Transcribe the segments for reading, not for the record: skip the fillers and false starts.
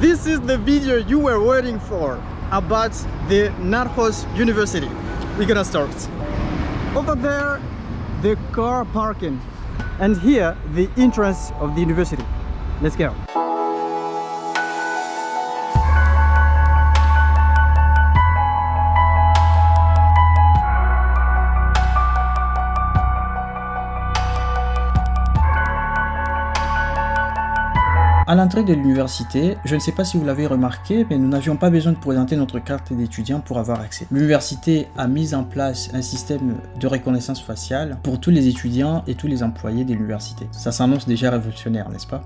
This is the video you were waiting for about the Narcos University. We're gonna start. Over there, the car parking. And here, the entrance of the university. Let's go. À l'entrée de l'université, je ne sais pas si vous l'avez remarqué, mais nous n'avions pas besoin de présenter notre carte d'étudiant pour avoir accès. L'université a mis en place un système de reconnaissance faciale pour tous les étudiants et tous les employés de l'université. Ça s'annonce déjà révolutionnaire, n'est-ce pas?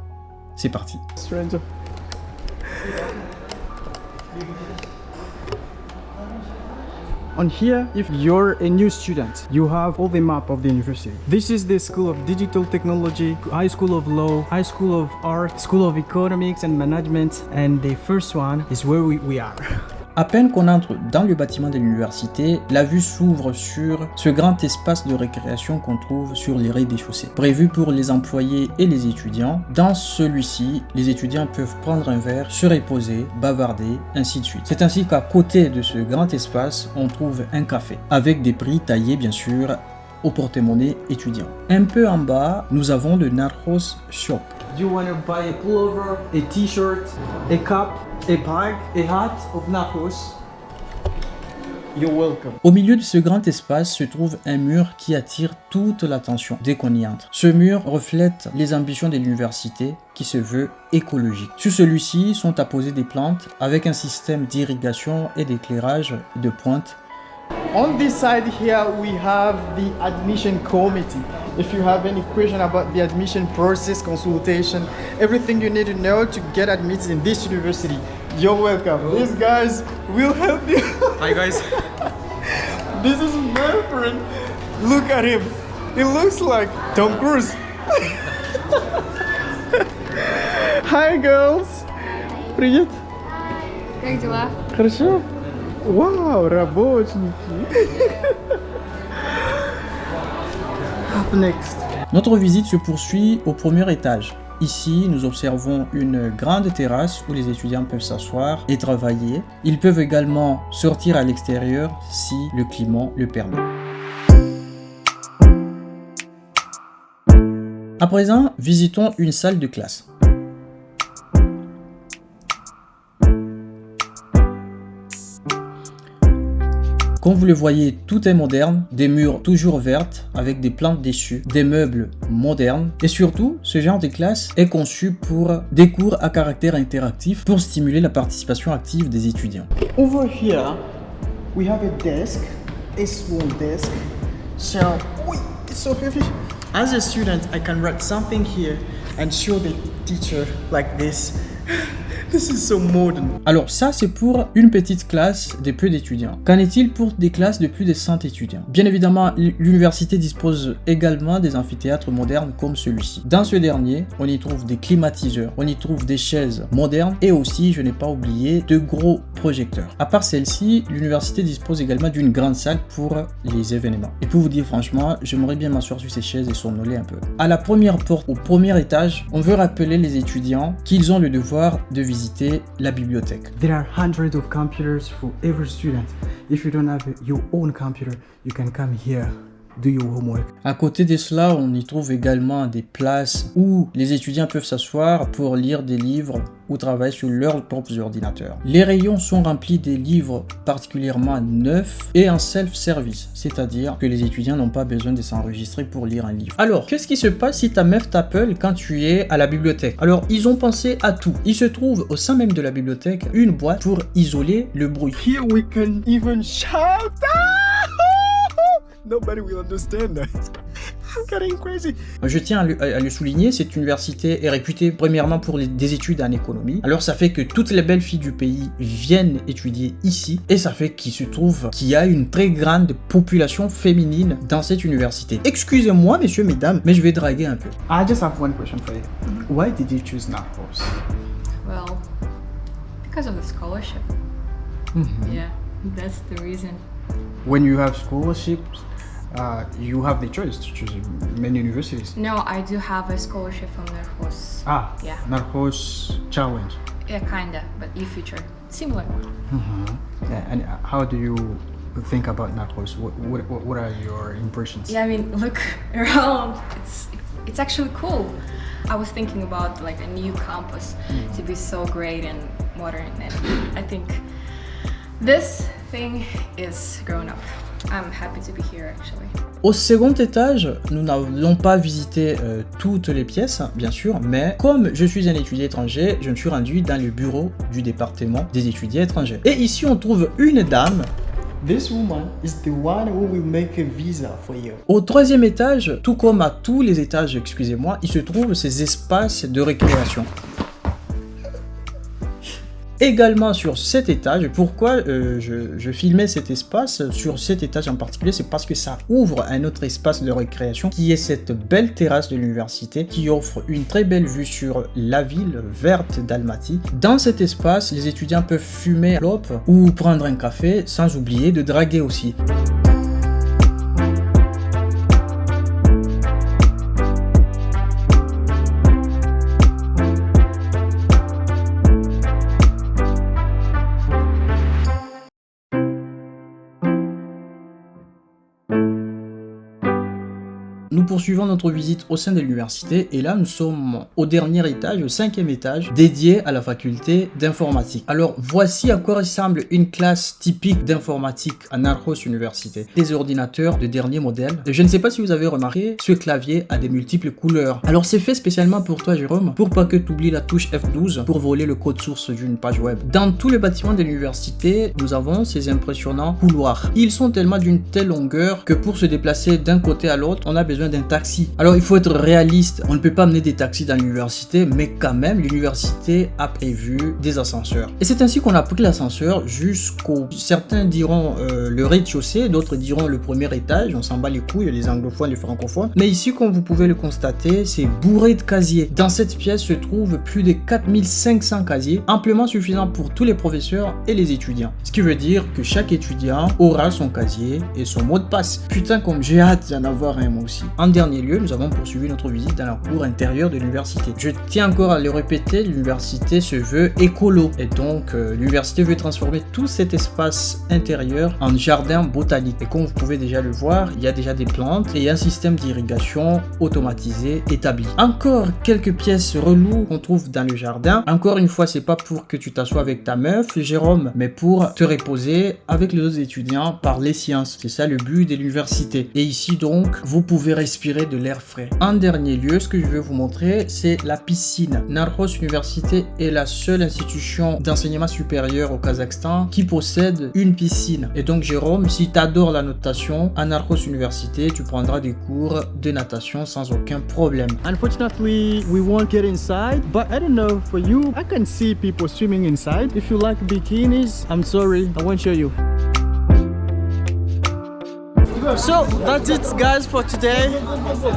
C'est parti. Stranger. On here, if you're a new student, you have all the map of the university. This is the School of Digital Technology, High School of Law, High School of Art, School of Economics and Management, and the first one is where we are. À peine qu'on entre dans le bâtiment de l'université, la vue s'ouvre sur ce grand espace de récréation qu'on trouve sur les rez-de-chaussée. Prévu pour les employés et les étudiants, dans celui-ci, les étudiants peuvent prendre un verre, se reposer, bavarder, ainsi de suite. C'est ainsi qu'à côté de ce grand espace, on trouve un café, avec des prix taillés bien sûr au porte-monnaie étudiant. Un peu en bas, nous avons le Narcos Shop. You want to buy a pullover, a t-shirt, a cup, a bag, a hat of Narcos? You're welcome. Au milieu de ce grand espace se trouve un mur qui attire toute l'attention dès qu'on y entre. Ce mur reflète les ambitions de l'université qui se veut écologique. Sur celui-ci sont apposées des plantes avec un système d'irrigation et d'éclairage de pointe. On this side here, we have the admission committee. If you have any question about the admission process, consultation, everything you need to know to get admitted in this university, you're welcome. These guys will help you. Hi guys. This is my friend. Look at him. He looks like Tom Cruise. Hi girls. Привет. Как дела? Хорошо? Вау, работники. Up next. Notre visite se poursuit au premier étage. Ici, nous observons une grande terrasse où les étudiants peuvent s'asseoir et travailler. Ils peuvent également sortir à l'extérieur si le climat le permet. À présent, visitons une salle de classe. Comme vous le voyez, tout est moderne, des murs toujours vertes avec des plantes dessus, des meubles modernes et surtout, ce genre de classe est conçu pour des cours à caractère interactif pour stimuler la participation active des étudiants. Over here, we have a desk, a small desk. So, it's so heavy. As a student, I can write something here and show the teacher like this. This is so modern. Alors ça, c'est pour une petite classe de peu d'étudiants. Qu'en est-il pour des classes de plus de 100 étudiants? Bien évidemment, l'université dispose également des amphithéâtres modernes comme celui-ci. Dans ce dernier, on y trouve des climatiseurs, on y trouve des chaises modernes et aussi, je n'ai pas oublié, de gros projecteurs. À part celle-ci, l'université dispose également d'une grande salle pour les événements. Et pour vous dire franchement, j'aimerais bien m'asseoir sur ces chaises et somnoler un peu. À la première porte, au premier étage, on veut rappeler les étudiants qu'ils ont le devoir de visiter la bibliothèque. There are hundreds of computers for every student. If you don't have your own computer, you can come here, do your homework. À côté de cela, on y trouve également des places où les étudiants peuvent s'asseoir pour lire des livres ou travailler sur leurs propres ordinateurs. Les rayons sont remplis des livres particulièrement neufs et en self-service, c'est-à-dire que les étudiants n'ont pas besoin de s'enregistrer pour lire un livre. Alors, qu'est-ce qui se passe si ta meuf t'appelle quand tu es à la bibliothèque? Alors, ils ont pensé à tout. Il se trouve au sein même de la bibliothèque une boîte pour isoler le bruit. Here we can even shout. Nobody will understand that. I'm getting crazy. Je tiens à le souligner, cette université est réputée premièrement pour des études en économie. Alors ça fait que toutes les belles filles du pays viennent étudier ici et ça fait qu'il se trouve qu'il y a une très grande population féminine dans cette université. Excusez-moi messieurs, mesdames, mais je vais draguer un peu. I just have one question for you. Why did you choose Narcos? Well, because of the scholarship. Yeah, that's the reason. When you have scholarships, you have the choice to choose many universities. No, I do have a scholarship from Narcos. Ah, Yeah. Narcos Challenge. Yeah, kinda, but e-future. Similar one. Yeah, and how do you think about Narcos? What are your impressions? Yeah, I mean, look around. It's actually cool. I was thinking about like a new campus to be so great and modern, and I think this thing is grown up. I'm happy to be here actually. Au second étage, nous n'avons pas visité toutes les pièces, bien sûr, mais comme je suis un étudiant étranger, je me suis rendu dans le bureau du département des étudiants étrangers. Et ici, on trouve une dame. This woman is the one who will make a visa for you. Au troisième étage, tout comme à tous les étages, excusez-moi, il se trouve ces espaces de récréation. Également sur cet étage, pourquoi je filmais cet espace sur cet étage en particulier, c'est parce que ça ouvre un autre espace de récréation qui est cette belle terrasse de l'université qui offre une très belle vue sur la ville verte d'Almaty. Dans cet espace, les étudiants peuvent fumer la clope ou prendre un café sans oublier de draguer aussi. Nous poursuivons notre visite au sein de l'université et là nous sommes au dernier étage, au 5e étage, dédié à la faculté d'informatique. Alors voici à quoi ressemble une classe typique d'informatique à Narcos Université. Des ordinateurs de dernier modèle. Je ne sais pas si vous avez remarqué, ce clavier a des multiples couleurs. Alors c'est fait spécialement pour toi Jérôme, pour pas que tu oublies la touche F12 pour voler le code source d'une page web. Dans tous les bâtiments de l'université, nous avons ces impressionnants couloirs. Ils sont tellement d'une telle longueur que pour se déplacer d'un côté à l'autre, on a besoin d'un taxi. Alors il faut être réaliste, on ne peut pas amener des taxis dans l'université, mais quand même l'université a prévu des ascenseurs. Et c'est ainsi qu'on a pris l'ascenseur jusqu'au, certains diront le rez-de-chaussée, d'autres diront le premier étage, on s'en bat les couilles, les anglophones, les francophones. Mais ici, comme vous pouvez le constater, c'est bourré de casiers. Dans cette pièce se trouvent plus de 4500 casiers, amplement suffisants pour tous les professeurs et les étudiants. Ce qui veut dire que chaque étudiant aura son casier et son mot de passe. Putain, comme j'ai hâte d'en avoir un moi aussi. En dernier lieu, nous avons poursuivi notre visite dans la cour intérieure de l'université. Je tiens encore à le répéter, l'université se veut écolo. Et donc, l'université veut transformer tout cet espace intérieur en jardin botanique. Et comme vous pouvez déjà le voir, il y a déjà des plantes et un système d'irrigation automatisé établi. Encore quelques pièces reloues qu'on trouve dans le jardin. Encore une fois, c'est pas pour que tu t'assoies avec ta meuf, Jérôme, mais pour te reposer avec les autres étudiants par les sciences. C'est ça le but de l'université. Et ici donc, vous pouvez respirer de l'air frais. En dernier lieu, ce que je vais vous montrer, c'est la piscine. Narcos Université est la seule institution d'enseignement supérieur au Kazakhstan qui possède une piscine. Et donc Jérôme, si tu adores la natation, à Narcos Université, tu prendras des cours de natation sans aucun problème. Unfortunately, we won't get inside, but I don't know for you, I can see people swimming inside. If you like bikinis, I'm sorry, I won't show you. So that's it guys for today.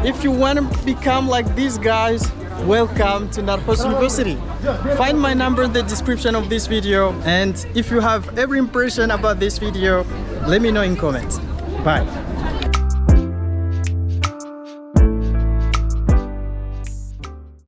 If you want to become like these guys, welcome to Narcos University. Find my number in the description of this video, and if you have every impression about this video, let me know in comments. Bye.